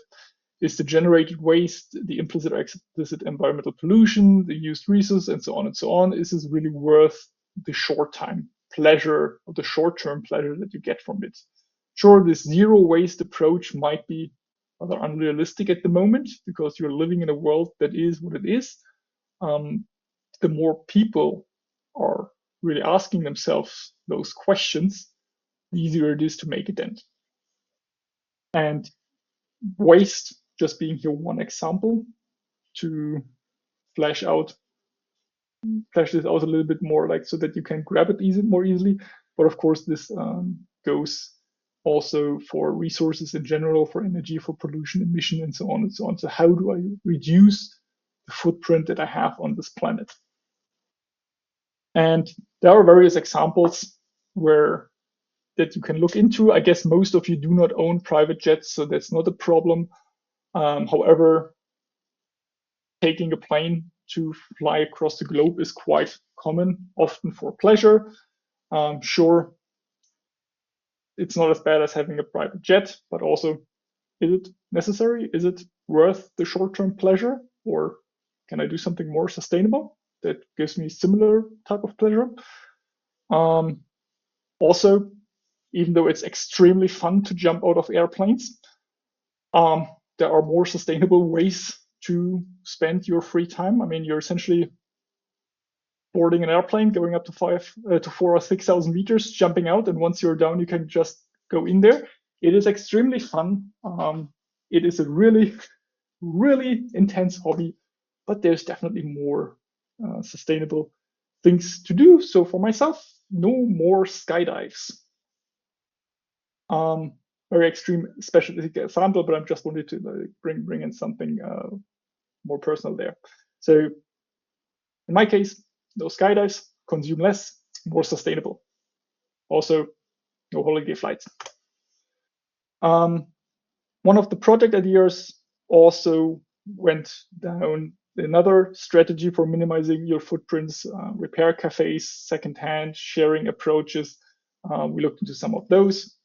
Is the generated waste, the implicit or explicit environmental pollution, the used resources, and so on and so on? Is this really worth the short-time pleasure or the short-term pleasure that you get from it? Sure, this zero waste approach might be rather unrealistic at the moment, because you're living in a world that is what it is. The more people are really asking themselves those questions, the easier it is to make a dent. And waste, just being here one example, to flash this out a little bit more, like so that you can grab it more easily. But of course, this goes also for resources in general, for energy, for pollution emission, and so on and so on. So how do I reduce the footprint that I have on this planet? And there are various examples that you can look into. I guess most of you do not own private jets, so that's not a problem. However, taking a plane to fly across the globe is quite common, often for pleasure. Sure, it's not as bad as having a private jet, but also, is it necessary? Is it worth the short-term pleasure? Or can I do something more sustainable that gives me similar type of pleasure? Also, even though it's extremely fun to jump out of airplanes, there are more sustainable ways to spend your free time. I mean, you're essentially boarding an airplane, going up to 4 or 6,000 meters, jumping out, and once you're down, you can just go in there. It is extremely fun. It is a really, really intense hobby, but there's definitely more sustainable things to do. So for myself, no more skydives. Very extreme specific example, but I just wanted to bring in something more personal there. So in my case, those skydives, consume less, more sustainable. Also, no holiday flights. One of the project ideas also went down another strategy for minimizing your footprints, repair cafes, secondhand sharing approaches. We looked into some of those.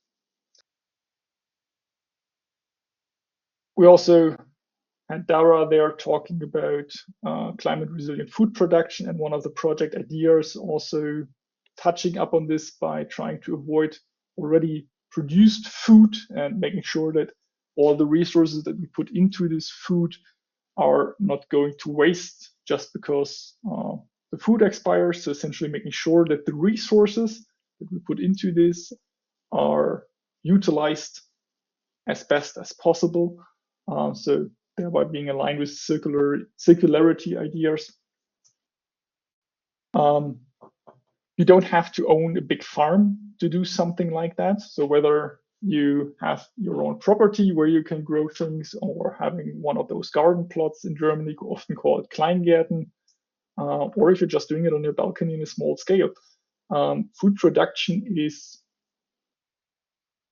We also had Dara there talking about climate resilient food production, and one of the project ideas also touching up on this by trying to avoid already produced food and making sure that all the resources that we put into this food are not going to waste just because the food expires. So essentially making sure that the resources that we put into this are utilized as best as possible. So thereby being aligned with circularity ideas. You don't have to own a big farm to do something like that. So whether you have your own property where you can grow things, or having one of those garden plots in Germany, often called Kleingärten, or if you're just doing it on your balcony in a small scale, food production is,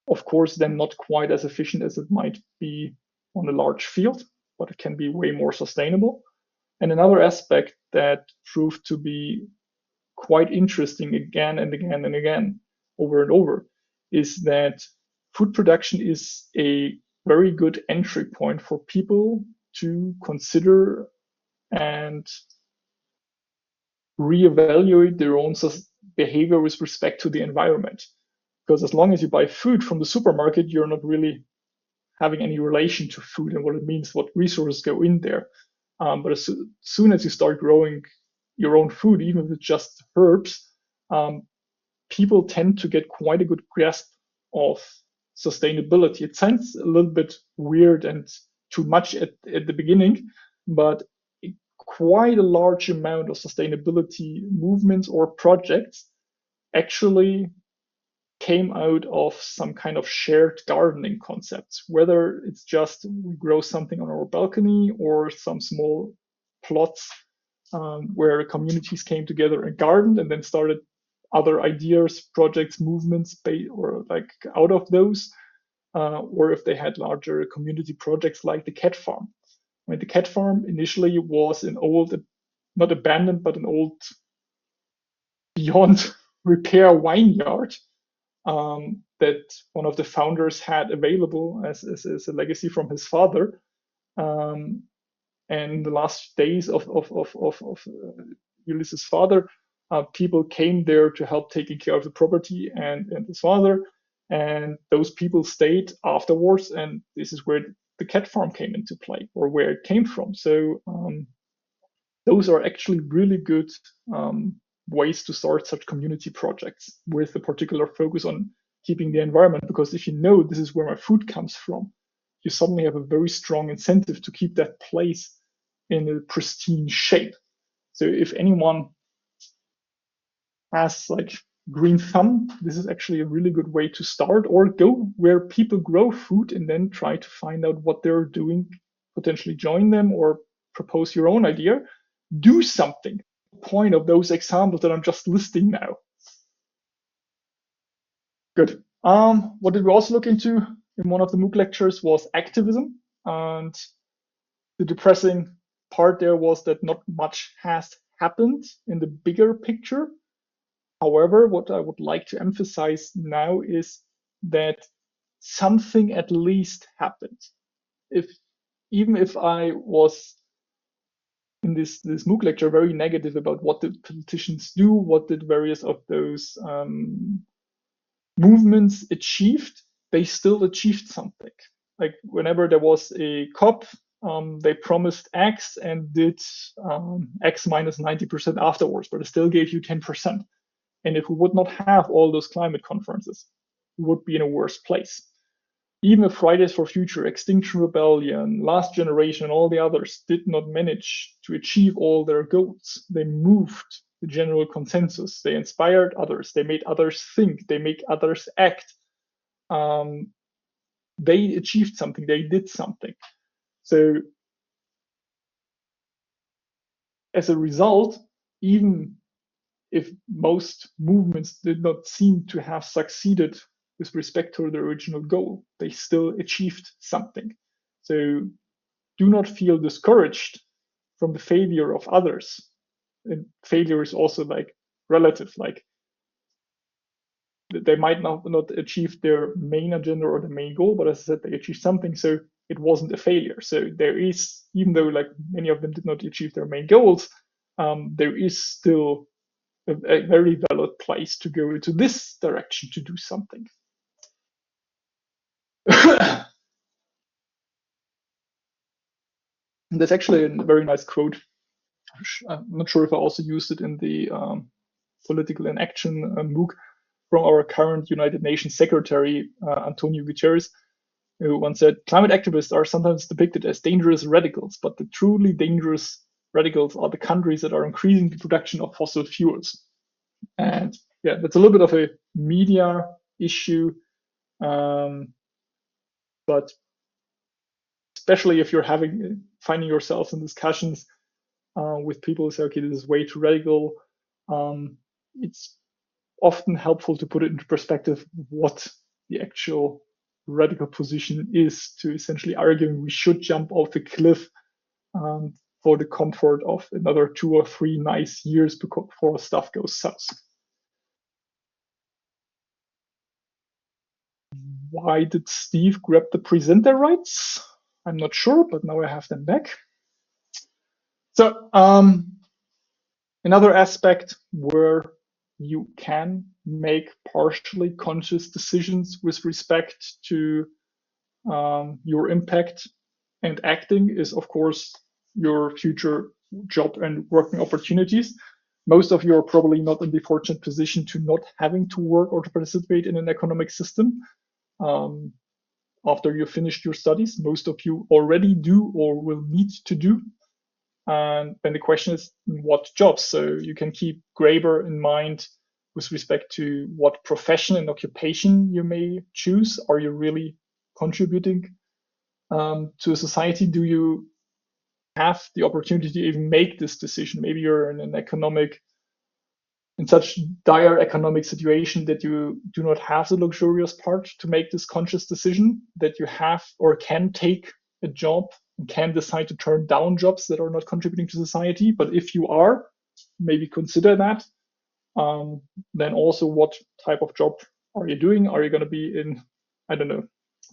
of course, then not quite as efficient as it might be on a large field, but it can be way more sustainable. And another aspect that proved to be quite interesting again and again and again, over and over, is that food production is a very good entry point for people to consider and reevaluate their own behavior with respect to the environment. Because as long as you buy food from the supermarket, you're not really having any relation to food and what it means, what resources go in there. But as soon as you start growing your own food, even if it's just herbs, people tend to get quite a good grasp of sustainability. It sounds a little bit weird and too much at the beginning, but quite a large amount of sustainability movements or projects actually came out of some kind of shared gardening concepts, whether it's just we grow something on our balcony or some small plots where communities came together and gardened and then started other ideas, projects, movements, or like out of those, or if they had larger community projects like the cat farm. I mean, the cat farm initially was an old, not abandoned, but an old beyond repair vineyard that one of the founders had available as a legacy from his father. And in the last days of Ulysses' father, people came there to help taking care of the property and his father. And those people stayed afterwards. And this is where the cat farm came into play, or where it came from. So those are actually really good ways to start such community projects with a particular focus on keeping the environment. Because if you know this is where my food comes from, you suddenly have a very strong incentive to keep that place in a pristine shape. So if anyone has like green thumb, this is actually a really good way to start, or go where people grow food and then try to find out what they're doing, potentially join them or propose your own idea. Do something. Point of those examples that I'm just listing now. Good. What did we also look into in one of the MOOC lectures was activism, and the depressing part there was that not much has happened in the bigger picture. However, what I would like to emphasize now is that something at least happened. Even if I was in this MOOC lecture very negative about what did politicians do, what did various of those movements achieved, they still achieved something. Like whenever there was a COP, they promised X and did X minus 90% afterwards, but it still gave you 10%. And if we would not have all those climate conferences, we would be in a worse place. Even if Fridays for Future, Extinction Rebellion, Last Generation, and all the others did not manage to achieve all their goals, they moved the general consensus. They inspired others. They made others think. They make others act. They achieved something. They did something. So as a result, even if most movements did not seem to have succeeded with respect to the original goal, they still achieved something. So do not feel discouraged from the failure of others. And failure is also like relative, like they might not achieve their main agenda or the main goal, but as I said, they achieved something, so it wasn't a failure. So there is, even though like many of them did not achieve their main goals, there is still a very valid place to go into this direction to do something. That's actually a very nice quote. I'm not sure if I also used it in the Political Inaction MOOC from our current United Nations Secretary, Antonio Guterres, who once said, climate activists are sometimes depicted as dangerous radicals, but the truly dangerous radicals are the countries that are increasing the production of fossil fuels. And yeah, that's a little bit of a media issue, but especially if you're finding yourself in discussions with people who say, okay, this is way too radical, it's often helpful to put it into perspective what the actual radical position is, to essentially arguing we should jump off the cliff for the comfort of another 2 or 3 nice years before stuff goes south. Why did Steve grab the presenter rights? I'm not sure, but now I have them back. So another aspect where you can make partially conscious decisions with respect to your impact and acting is, of course, your future job and working opportunities. Most of you are probably not in the fortunate position to not having to work or to participate in an economic system after you finished your studies. Most of you already do or will need to do. And then the question is, what jobs? So you can keep Graeber in mind with respect to what profession and occupation you may choose. Are you really contributing to a society? Do you have the opportunity to even make this decision? Maybe you're in such dire economic situation that you do not have the luxurious part to make this conscious decision, that you have or can take a job and can decide to turn down jobs that are not contributing to society. But if you are, maybe consider that. Then also, what type of job are you doing? Are you going to be in, I don't know,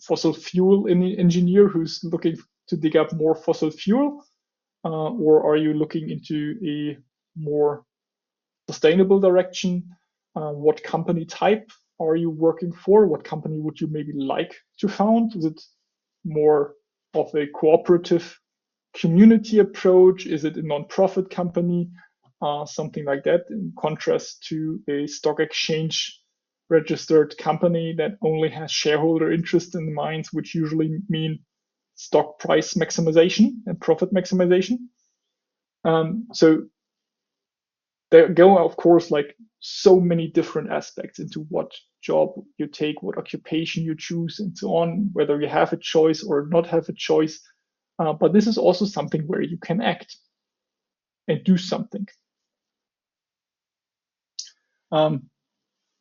fossil fuel engineer who's looking to dig up more fossil fuel? Or are you looking into a more sustainable direction? What company type are you working for? What company would you maybe like to found? Is it more of a cooperative community approach? Is it a non-profit company? Something like that, in contrast to a stock exchange registered company that only has shareholder interest in mind, which usually mean stock price maximization and profit maximization. So there go, of course, like so many different aspects into what job you take, what occupation you choose, and so on, whether you have a choice or not have a choice. But this is also something where you can act and do something.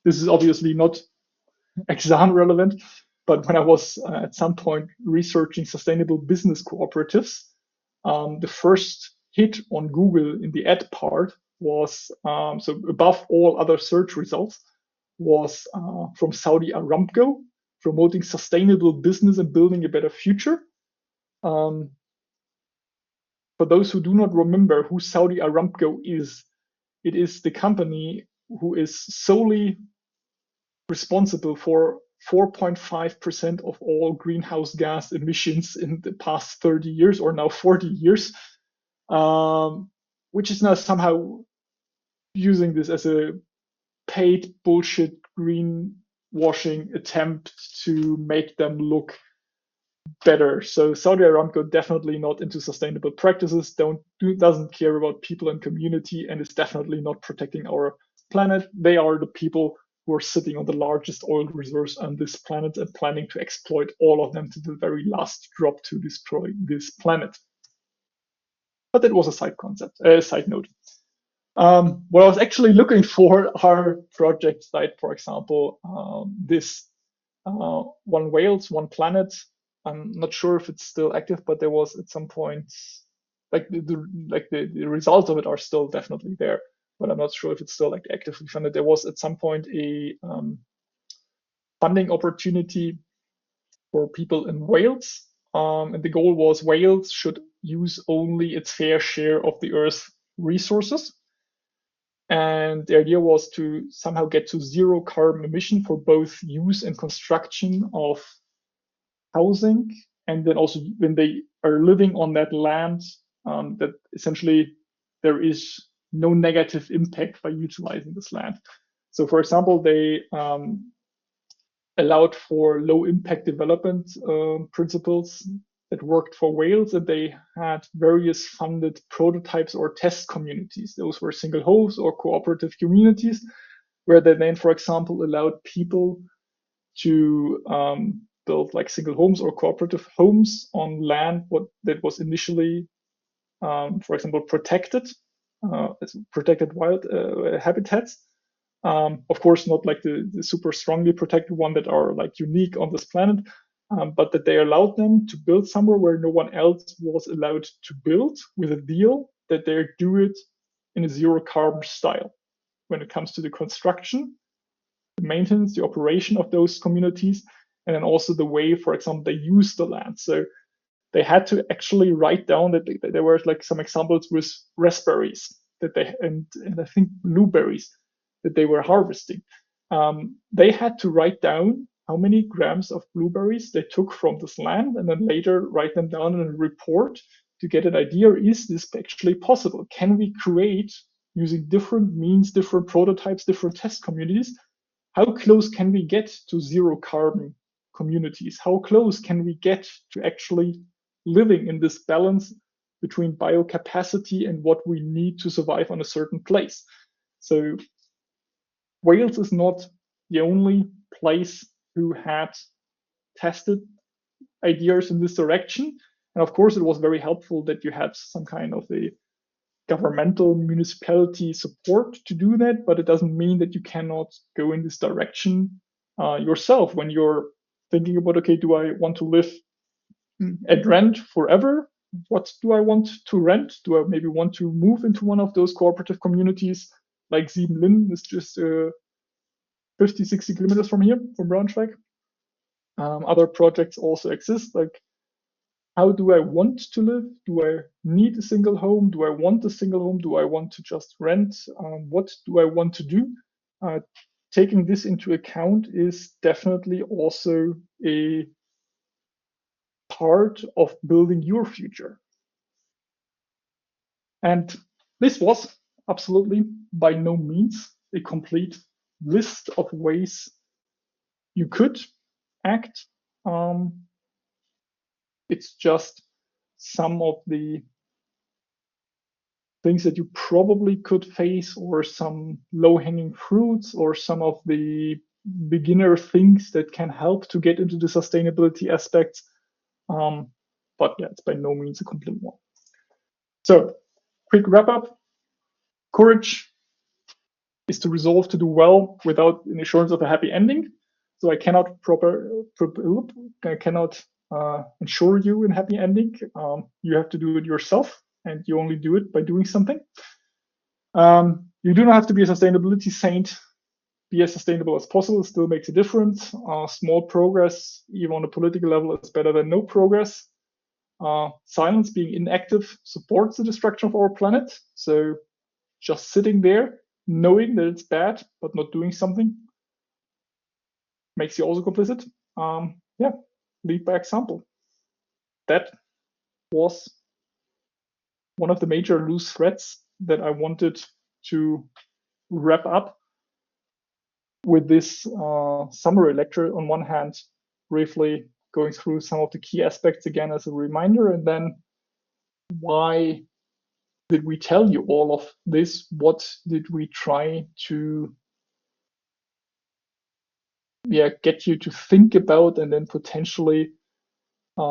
This is obviously not exam relevant, but when I was at some point researching sustainable business cooperatives, the first hit on Google in the ad part was, so above all other search results, was from Saudi Aramco, promoting sustainable business and building a better future. For those who do not remember who Saudi Aramco is, it is the company who is solely responsible for 4.5% of all greenhouse gas emissions in the past 30 years or now 40 years, which is now somehow using this as a paid bullshit greenwashing attempt to make them look better. So Saudi Aramco definitely not into sustainable practices, doesn't care about people and community, and is definitely not protecting our planet. They are the people who are sitting on the largest oil reserves on this planet and planning to exploit all of them to the very last drop to destroy this planet. But that was a side note. What I was actually looking for are projects like, for example, this One Wales, One Planet. I'm not sure if it's still active, but there was at some point, like the results of it are still definitely there, but I'm not sure if it's still like actively funded. There was at some point a funding opportunity for people in Wales, and the goal was Wales should use only its fair share of the Earth's resources. And the idea was to somehow get to zero carbon emission for both use and construction of housing. And then also when they are living on that land, that essentially there is no negative impact by utilizing this land. So, for example, they allowed for low impact development principles that worked for Wales, and they had various funded prototypes or test communities. Those were single homes or cooperative communities, where they then, for example, allowed people to build like single homes or cooperative homes on land that was initially, for example, protected, protected wild habitats. Of course, not like the super strongly protected one that are like unique on this planet, but that they allowed them to build somewhere where no one else was allowed to build, with a deal that they do it in a zero carbon style when it comes to the construction, the maintenance, the operation of those communities, and then also the way, for example, they use the land. So they had to actually write down that there were like some examples with raspberries that they and I think blueberries that they were harvesting. They had to write down how many grams of blueberries they took from this land, and then later write them down in a report to get an idea: is this actually possible? Can we create, using different means, different prototypes, different test communities? How close can we get to zero carbon communities? How close can we get to actually living in this balance between biocapacity and what we need to survive on a certain place? So Wales is not the only place who had tested ideas in this direction. And of course, it was very helpful that you had some kind of a governmental municipality support to do that, but it doesn't mean that you cannot go in this direction yourself when you're thinking about, okay, do I want to live at rent forever? What do I want to rent? Do I maybe want to move into one of those cooperative communities like Siebenlinden is just 50, 60 kilometers from here, from Braunschweig? Other projects also exist, like how do I want to live? Do I need a single home? Do I want a single home? Do I want to just rent? What do I want to do? Taking this into account is definitely also a part of building your future. And this was absolutely by no means a complete list of ways you could act. It's just some of the things that you probably could face, or some low-hanging fruits, or some of the beginner things that can help to get into the sustainability aspects. But yeah, it's by no means a complete one. So, quick wrap up. Courage is to resolve to do well without an assurance of a happy ending. So I cannot ensure you a happy ending. You have to do it yourself, and you only do it by doing something. You do not have to be a sustainability saint. Be as sustainable as possible. It still makes a difference. Small progress, even on a political level, is better than no progress. Silence, being inactive, supports the destruction of our planet. So just sitting there, knowing that it's bad, but not doing something, makes you also complicit. Yeah, lead by example. That was one of the major loose threads that I wanted to wrap up with this summary lecture. On one hand, briefly going through some of the key aspects again as a reminder, and then why did we tell you all of this? What did we try to get you to think about, and then potentially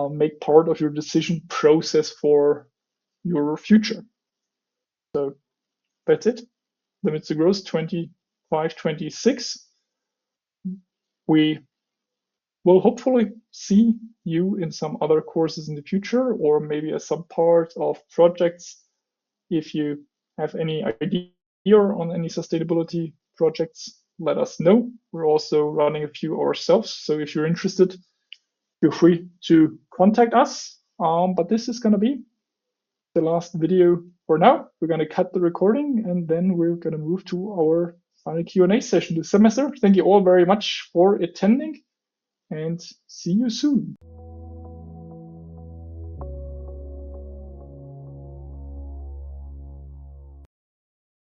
make part of your decision process for your future? So that's it. Limits to Growth 25-26. We will hopefully see you in some other courses in the future, or maybe as some part of projects. If you have any idea on any sustainability projects, let us know. We're also running a few ourselves, so if you're interested, feel free to contact us. But this is going to be the last video for now. We're going to cut the recording, and then we're going to move to our final Q&A session this semester. Thank you all very much for attending, and see you soon.